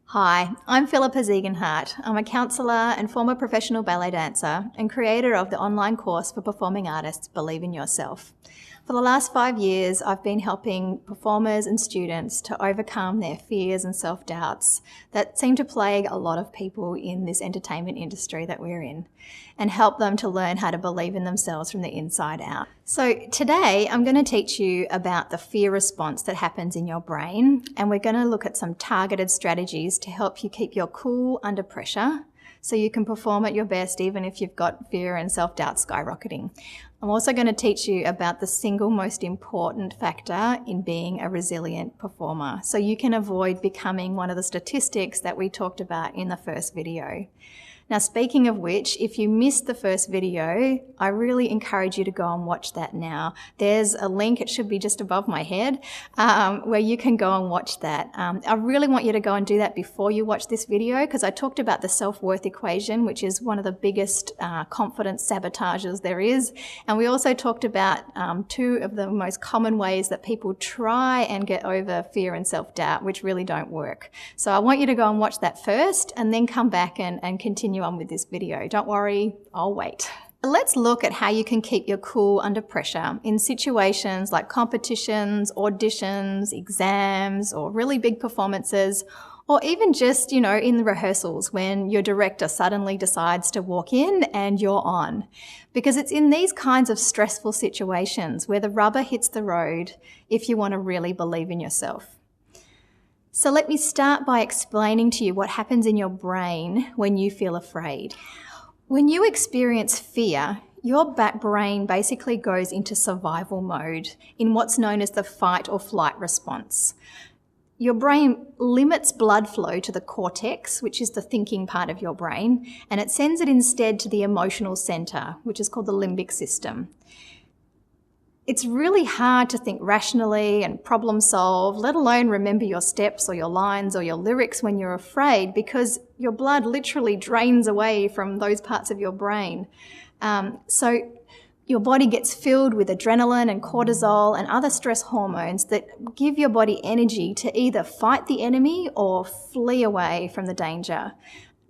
Hi, I'm Philippa Ziegenhardt. I'm a counsellor and former professional ballet dancer and creator of the online course for performing artists, Believe in Yourself. For the last 5 years, I've been helping performers and students to overcome their fears and self-doubts that seem to plague a lot of people in this entertainment industry that we're in, and help them to learn how to believe in themselves from the inside out. So today, I'm going to teach you about the fear response that happens in your brain, and we're going to look at some targeted strategies to help you keep your cool under pressure so you can perform at your best even if you've got fear and self-doubt skyrocketing. I'm also going to teach you about the single most important factor in being a resilient performer, so you can avoid becoming one of the statistics that we talked about in the first video. Now, speaking of which, if you missed the first video, I really encourage you to go and watch that now. There's a link, it should be just above my head, where you can go and watch that. I really want you to go and do that before you watch this video, because I talked about the SelfWorth Equation, which is one of the biggest confidence sabotages there is. And we also talked about 2 of the most common ways that people try and get over fear and self-doubt, which really don't work. So I want you to go and watch that first and then come back and continue on with this video. Don't worry, I'll wait. Let's look at how you can keep your cool under pressure in situations like competitions, auditions, exams, or really big performances, or even just, in the rehearsals when your director suddenly decides to walk in and you're on. Because it's in these kinds of stressful situations where the rubber hits the road if you want to really believe in yourself. So let me start by explaining to you what happens in your brain when you feel afraid. When you experience fear, your brain basically goes into survival mode in what's known as the fight or flight response. Your brain limits blood flow to the cortex, which is the thinking part of your brain, and it sends it instead to the emotional center, which is called the limbic system. It's really hard to think rationally and problem solve, let alone remember your steps or your lines or your lyrics when you're afraid, because your blood literally drains away from those parts of your brain. So your body gets filled with adrenaline and cortisol and other stress hormones that give your body energy to either fight the enemy or flee away from the danger.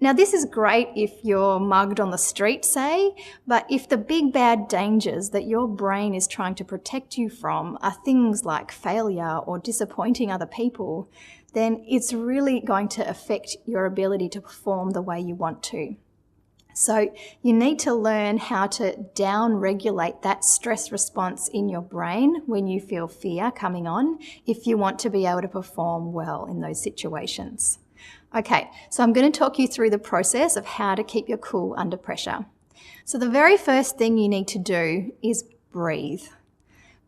Now, this is great if you're mugged on the street, say, but if the big bad dangers that your brain is trying to protect you from are things like failure or disappointing other people, then it's really going to affect your ability to perform the way you want to. So you need to learn how to down-regulate that stress response in your brain when you feel fear coming on if you want to be able to perform well in those situations. Okay, so I'm going to talk you through the process of how to keep your cool under pressure. So the very first thing you need to do is breathe.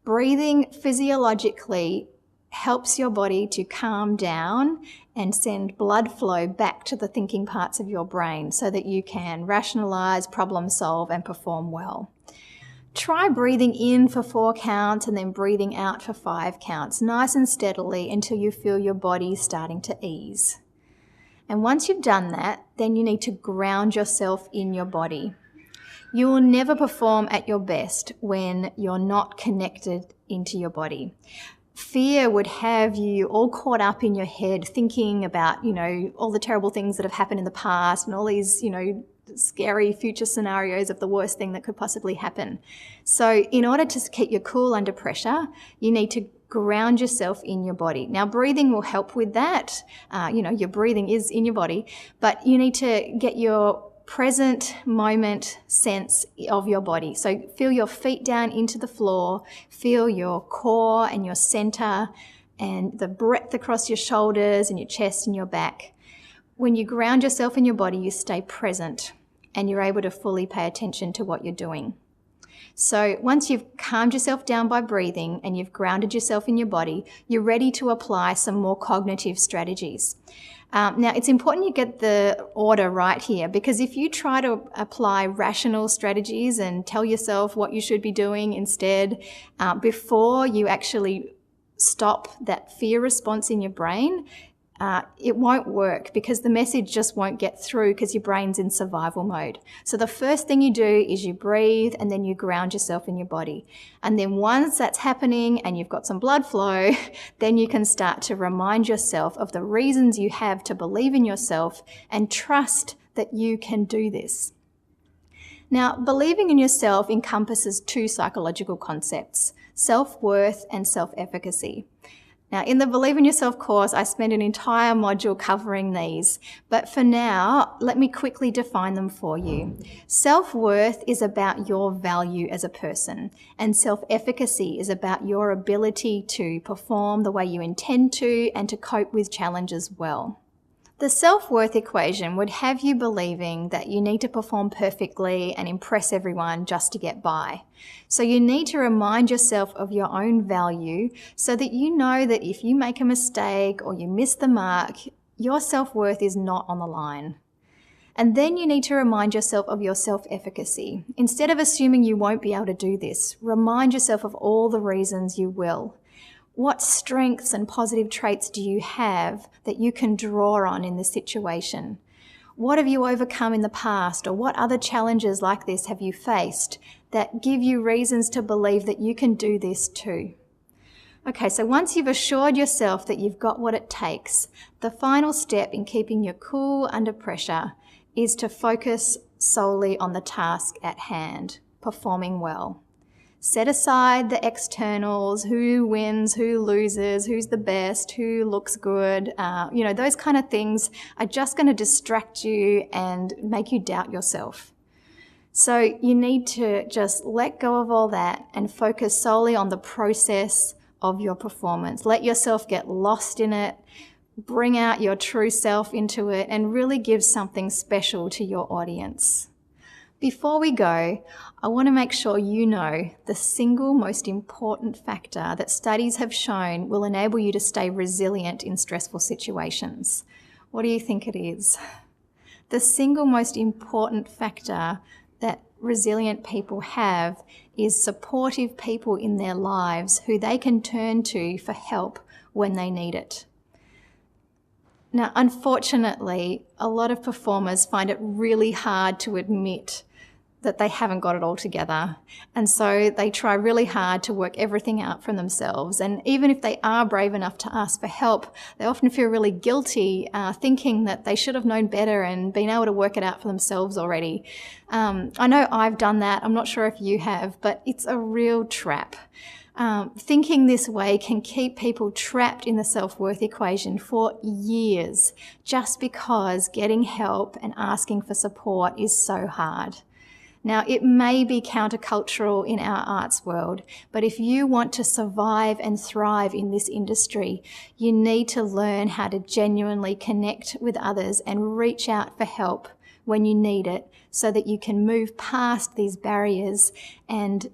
Breathing physiologically helps your body to calm down and send blood flow back to the thinking parts of your brain so that you can rationalize, problem solve, and perform well. Try breathing in for 4 counts and then breathing out for 5 counts, nice and steadily until you feel your body starting to ease. And once you've done that, then you need to ground yourself in your body. You will never perform at your best when you're not connected into your body. Fear would have you all caught up in your head thinking about, all the terrible things that have happened in the past and all these, scary future scenarios of the worst thing that could possibly happen. So in order to keep your cool under pressure, you need to ground yourself in your body. Now, breathing will help with that. Your breathing is in your body, but you need to get your present moment sense of your body. So feel your feet down into the floor, feel your core and your center and the breadth across your shoulders and your chest and your back. When you ground yourself in your body, you stay present and you're able to fully pay attention to what you're doing. So once you've calmed yourself down by breathing and you've grounded yourself in your body, you're ready to apply some more cognitive strategies. Now, it's important you get the order right here, because if you try to apply rational strategies and tell yourself what you should be doing instead, before you actually stop that fear response in your brain, it won't work because the message just won't get through because your brain's in survival mode. So the first thing you do is you breathe and then you ground yourself in your body. And then once that's happening and you've got some blood flow, then you can start to remind yourself of the reasons you have to believe in yourself and trust that you can do this. Now, believing in yourself encompasses two psychological concepts: self-worth and self-efficacy. Now, in the Believe in Yourself course, I spend an entire module covering these, but for now, let me quickly define them for you. Self-worth is about your value as a person, and self-efficacy is about your ability to perform the way you intend to and to cope with challenges well. The self-worth equation would have you believing that you need to perform perfectly and impress everyone just to get by. So you need to remind yourself of your own value so that you know that if you make a mistake or you miss the mark, your self-worth is not on the line. And then you need to remind yourself of your self-efficacy. Instead of assuming you won't be able to do this, remind yourself of all the reasons you will. What strengths and positive traits do you have that you can draw on in this situation? What have you overcome in the past, or what other challenges like this have you faced that give you reasons to believe that you can do this too? Okay, so once you've assured yourself that you've got what it takes, the final step in keeping your cool under pressure is to focus solely on the task at hand, performing well. Set aside the externals, who wins, who loses, who's the best, who looks good. Those kind of things are just going to distract you and make you doubt yourself. So you need to just let go of all that and focus solely on the process of your performance. Let yourself get lost in it, bring out your true self into it, and really give something special to your audience. Before we go, I want to make sure you know the single most important factor that studies have shown will enable you to stay resilient in stressful situations. What do you think it is? The single most important factor that resilient people have is supportive people in their lives who they can turn to for help when they need it. Now, unfortunately, a lot of performers find it really hard to admit that they haven't got it all together. And so they try really hard to work everything out for themselves. And even if they are brave enough to ask for help, they often feel really guilty, thinking that they should have known better and been able to work it out for themselves already. I know I've done that. I'm not sure if you have, but it's a real trap. Thinking this way can keep people trapped in the self-worth equation for years, just because getting help and asking for support is so hard. Now, it may be countercultural in our arts world, but if you want to survive and thrive in this industry, you need to learn how to genuinely connect with others and reach out for help when you need it so that you can move past these barriers and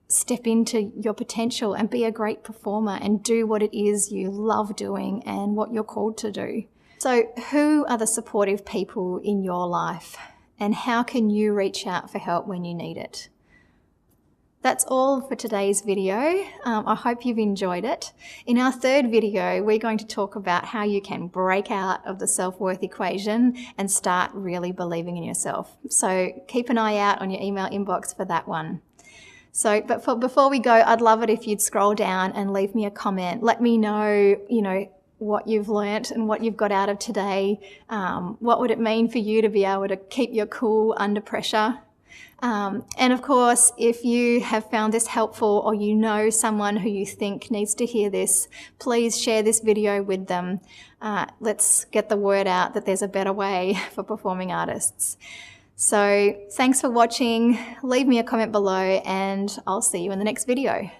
step into your potential and be a great performer and do what it is you love doing and what you're called to do. So, who are the supportive people in your life? And how can you reach out for help when you need it? That's all for today's video. I hope you've enjoyed it. In our third video, we're going to talk about how you can break out of the self-worth equation and start really believing in yourself. So keep an eye out on your email inbox for that one. Before we go, I'd love it if you'd scroll down and leave me a comment. Let me know, what you've learnt and what you've got out of today. What would it mean for you to be able to keep your cool under pressure? And of course, if you have found this helpful or you know someone who you think needs to hear this, please share this video with them. Let's get the word out that there's a better way for performing artists. So thanks for watching. Leave me a comment below and I'll see you in the next video.